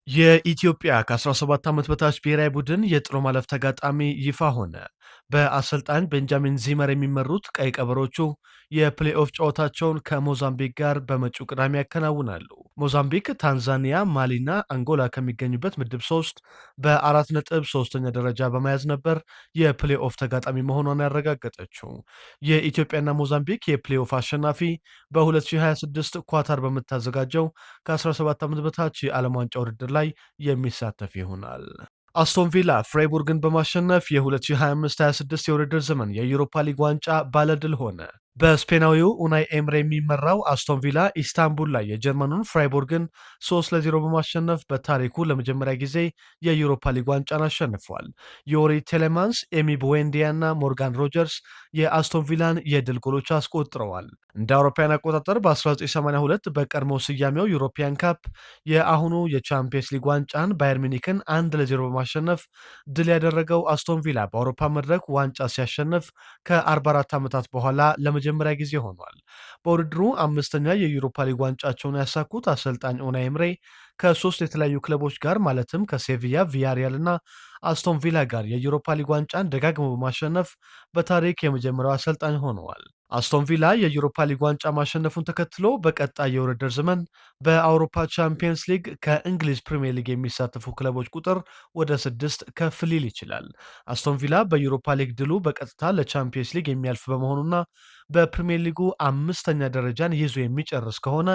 የኢትዮጵያ ከ17 ዓመት በታች ብሔራዊ ቡድን የጥሎ ማለፍ ተጋጣሚ ይፋ ሆነ። በአሰልጣኝ ቤንጃሚን ዚመር የሚመሩት ቀይ ቀበሮቹ የፕሌኦፍ ጨዋታቸውን ከሞዛምቢክ ጋር በመጪው ቅዳሜ ያከናውናሉ። ሞዛምቢክ፣ ታንዛኒያ፣ ማሊና አንጎላ ከሚገኙበት ምድብ 3 በ4 ነጥብ ሶስተኛ ደረጃ በመያዝ ነበር የፕሌኦፍ ተጋጣሚ መሆኗን ያረጋገጠችው። የኢትዮጵያና ሞዛምቢክ የፕሌኦፍ አሸናፊ በ2026 ኳታር በምታዘጋጀው ከ17 ዓመት በታች የዓለም ዋንጫ ውድድር ላይ የሚሳተፍ ይሆናል። አስቶን ቪላ ፍሬቡርግን በማሸነፍ የ2025/26 የውድድር ዘመን የዩሮፓ ሊግ ዋንጫ ባለድል ሆነ። በስፔናዊው ኡናይ ኤምሬ የሚመራው አስቶን ቪላ ኢስታንቡል ላይ የጀርመኑን ፍራይቡርግን 3-0 በማሸነፍ በታሪኩ ለመጀመሪያ ጊዜ የዩሮፓ ሊግ ዋንጫን አሸንፏል። ዮሪ ቴሌማንስ፣ ኤሚ ቡዌንዲያ እና ሞርጋን ሮጀርስ የአስቶን ቪላን የድል ጎሎች አስቆጥረዋል። እንደ አውሮፓውያን አቆጣጠር በ1982 በቀድሞ ስያሜው ዩሮፒያን ካፕ የአሁኑ የቻምፒየንስ ሊግ ዋንጫን ባየር ሚኒክን 1-0 በማሸነፍ ድል ያደረገው አስቶን ቪላ በአውሮፓ መድረክ ዋንጫ ሲያሸንፍ ከ44 ዓመታት በኋላ ለመጀመሪያ ጊዜ ሆኗል። በውድድሩ አምስተኛ የዩሮፓ ሊግ ዋንጫቸውን ያሳኩት አሰልጣኝ ኡናይ ኤምሬ ከሶስት የተለያዩ ክለቦች ጋር ማለትም ከሴቪያ፣ ቪያሪያል እና አስቶን ቪላ ጋር የዩሮፓ ሊግ ዋንጫን ደጋግሞ በማሸነፍ በታሪክ የመጀመሪያው አሰልጣኝ ሆነዋል። አስቶን ቪላ የዩሮፓ ሊግ ዋንጫ ማሸነፉን ተከትሎ በቀጣይ የውድድር ዘመን በአውሮፓ ቻምፒየንስ ሊግ ከእንግሊዝ ፕሪምየር ሊግ የሚሳተፉ ክለቦች ቁጥር ወደ 6 ከፍ ሊል ይችላል። አስቶን ቪላ በዩሮፓ ሊግ ድሉ በቀጥታ ለቻምፒየንስ ሊግ የሚያልፍ በመሆኑና በፕሪምየር ሊጉ አምስተኛ ደረጃን ይዞ የሚጨርስ ከሆነ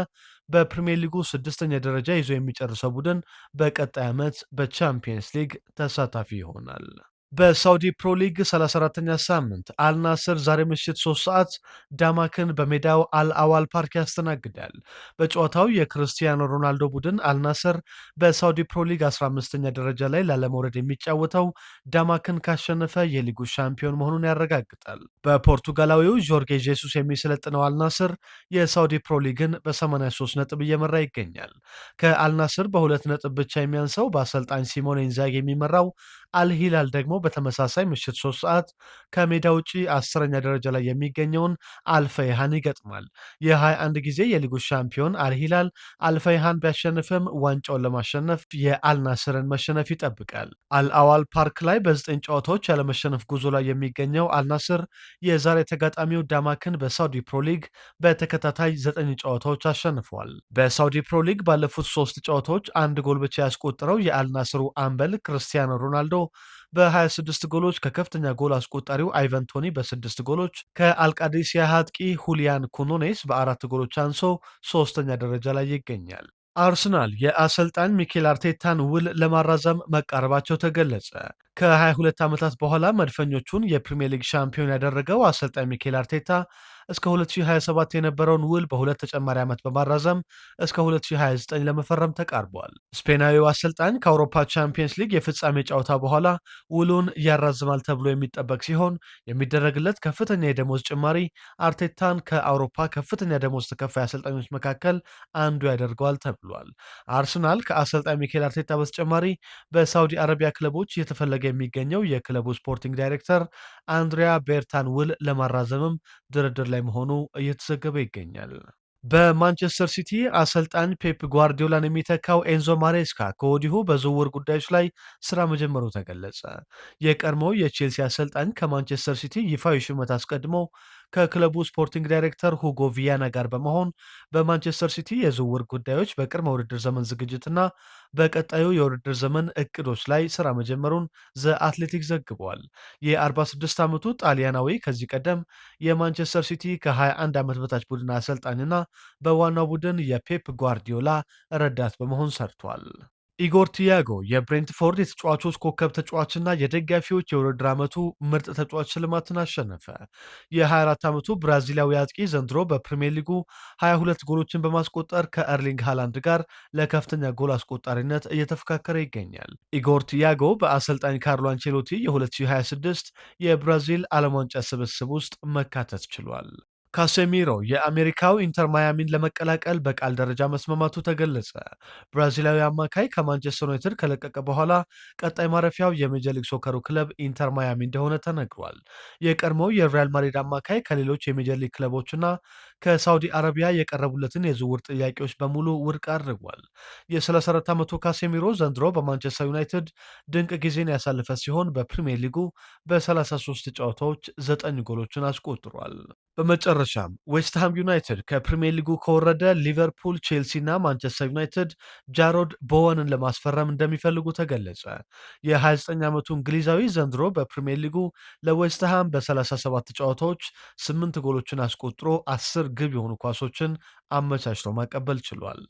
በፕሪምየር ሊጉ ስድስተኛ ደረጃ ይዞ የሚጨርሰው ቡድን በቀጣይ ዓመት በቻምፒየንስ ሊግ ተሳታፊ ይሆናል። በሳውዲ ፕሮ ሊግ 34ኛ ሳምንት አልናስር ዛሬ ምሽት 3 ሰዓት ዳማክን በሜዳው አልአዋል ፓርክ ያስተናግዳል። በጨዋታው የክርስቲያኖ ሮናልዶ ቡድን አልናስር በሳውዲ ፕሮ ሊግ 15ኛ ደረጃ ላይ ላለመውረድ የሚጫወተው ዳማክን ካሸነፈ የሊጉ ሻምፒዮን መሆኑን ያረጋግጣል። በፖርቱጋላዊው ጆርጌ ጄሱስ የሚሰለጥነው አልናስር የሳውዲ ፕሮ ሊግን በ83 ነጥብ እየመራ ይገኛል። ከአልናስር በሁለት ነጥብ ብቻ የሚያንሰው በአሰልጣኝ ሲሞኔ ኢንዛጊ የሚመራው አልሂላል ደግሞ በተመሳሳይ ምሽት 3 ሰዓት ከሜዳ ውጪ 10ኛ ደረጃ ላይ የሚገኘውን አልፈይሃን ይገጥማል። የ21 ጊዜ የሊጉ ሻምፒዮን አልሂላል አልፈይሃን ቢያሸንፍም ዋንጫውን ለማሸነፍ የአልናስርን መሸነፍ ይጠብቃል። አልአዋል ፓርክ ላይ በ9 ጨዋታዎች ያለመሸነፍ ጉዞ ላይ የሚገኘው አልናስር የዛሬ ተጋጣሚው ዳማክን በሳውዲ ፕሮ ሊግ በተከታታይ 9 ጨዋታዎች አሸንፏል። በሳውዲ ፕሮ ሊግ ባለፉት 3 ጨዋታዎች አንድ ጎል ብቻ ያስቆጠረው የአልናስሩ አምበል ክርስቲያኖ ሮናልዶ በ26 ጎሎች ከከፍተኛ ጎል አስቆጣሪው አይቨን ቶኒ በ6 ጎሎች ከአልቃዲሲያ አጥቂ ሁሊያን ኩኖኔስ በ4 ጎሎች አንሶ ሶስተኛ ደረጃ ላይ ይገኛል። አርሰናል የአሰልጣኝ ሚኬል አርቴታን ውል ለማራዘም መቃረባቸው ተገለጸ። ከ22 ዓመታት በኋላ መድፈኞቹን የፕሪምየር ሊግ ሻምፒዮን ያደረገው አሰልጣኝ ሚኬል አርቴታ እስከ 2027 የነበረውን ውል በሁለት ተጨማሪ ዓመት በማራዘም እስከ 2029 ለመፈረም ተቃርቧል። ስፔናዊው አሰልጣኝ ከአውሮፓ ቻምፒየንስ ሊግ የፍጻሜ ጨዋታ በኋላ ውሉን ያራዝማል ተብሎ የሚጠበቅ ሲሆን የሚደረግለት ከፍተኛ የደሞዝ ጭማሪ አርቴታን ከአውሮፓ ከፍተኛ ደሞዝ ተከፋይ አሰልጣኞች መካከል አንዱ ያደርገዋል ተብሏል። አርሰናል ከአሰልጣኝ ሚኬል አርቴታ በተጨማሪ በሳውዲ አረቢያ ክለቦች እየተፈለገ የሚገኘው የክለቡ ስፖርቲንግ ዳይሬክተር አንድሪያ ቤርታን ውል ለማራዘምም ድርድር ላይ መሆኑ እየተዘገበ ይገኛል። በማንቸስተር ሲቲ አሰልጣኝ ፔፕ ጓርዲዮላን የሚተካው ኤንዞ ማሬስካ ከወዲሁ በዝውውር ጉዳዮች ላይ ስራ መጀመሩ ተገለጸ። የቀድሞው የቼልሲ አሰልጣኝ ከማንቸስተር ሲቲ ይፋዊ ሹመት አስቀድሞ ከክለቡ ስፖርቲንግ ዳይሬክተር ሁጎ ቪያና ጋር በመሆን በማንቸስተር ሲቲ የዝውውር ጉዳዮች በቅድመ ውድድር ዘመን ዝግጅትና በቀጣዩ የውድድር ዘመን እቅዶች ላይ ስራ መጀመሩን ዘ አትሌቲክ ዘግቧል። የ46 ዓመቱ ጣሊያናዊ ከዚህ ቀደም የማንቸስተር ሲቲ ከ21 ዓመት በታች ቡድን አሰልጣኝና በዋናው ቡድን የፔፕ ጓርዲዮላ ረዳት በመሆን ሰርቷል። ኢጎር ቲያጎ የብሬንትፎርድ የተጫዋቾች ኮከብ ተጫዋችና የደጋፊዎች የውድድር ዓመቱ ምርጥ ተጫዋች ሽልማትን አሸነፈ። የ24 ዓመቱ ብራዚላዊ አጥቂ ዘንድሮ በፕሪምየር ሊጉ 22 ጎሎችን በማስቆጠር ከኤርሊንግ ሃላንድ ጋር ለከፍተኛ ጎል አስቆጣሪነት እየተፎካከረ ይገኛል። ኢጎር ቲያጎ በአሰልጣኝ ካርሎ አንቼሎቲ የ2026 የብራዚል ዓለም ዋንጫ ስብስብ ውስጥ መካተት ችሏል። ካሴሚሮ የአሜሪካው ኢንተር ማያሚን ለመቀላቀል በቃል ደረጃ መስማማቱ ተገለጸ። ብራዚላዊ አማካይ ከማንቸስተር ዩናይትድ ከለቀቀ በኋላ ቀጣይ ማረፊያው የሜጀር ሊግ ሶከሩ ክለብ ኢንተር ማያሚ እንደሆነ ተነግሯል። የቀድሞው የሪያል ማድሪድ አማካይ ከሌሎች የሜጀር ሊግ ክለቦችና ከሳውዲ አረቢያ የቀረቡለትን የዝውውር ጥያቄዎች በሙሉ ውድቅ አድርጓል። የ34 ዓመቱ ካሴሚሮ ዘንድሮ በማንቸስተር ዩናይትድ ድንቅ ጊዜን ያሳለፈ ሲሆን በፕሪምየር ሊጉ በ33 ጨዋታዎች 9 ጎሎችን አስቆጥሯል። በመጨረሻም ዌስትሃም ዩናይትድ ከፕሪምየር ሊጉ ከወረደ ሊቨርፑል፣ ቼልሲ እና ማንቸስተር ዩናይትድ ጃሮድ ቦወንን ለማስፈረም እንደሚፈልጉ ተገለጸ። የ29 ዓመቱ እንግሊዛዊ ዘንድሮ በፕሪምየር ሊጉ ለዌስትሃም በ37 ጨዋታዎች 8 ጎሎችን አስቆጥሮ 10 ግብ የሆኑ ኳሶችን አመቻችቶ ማቀበል ችሏል።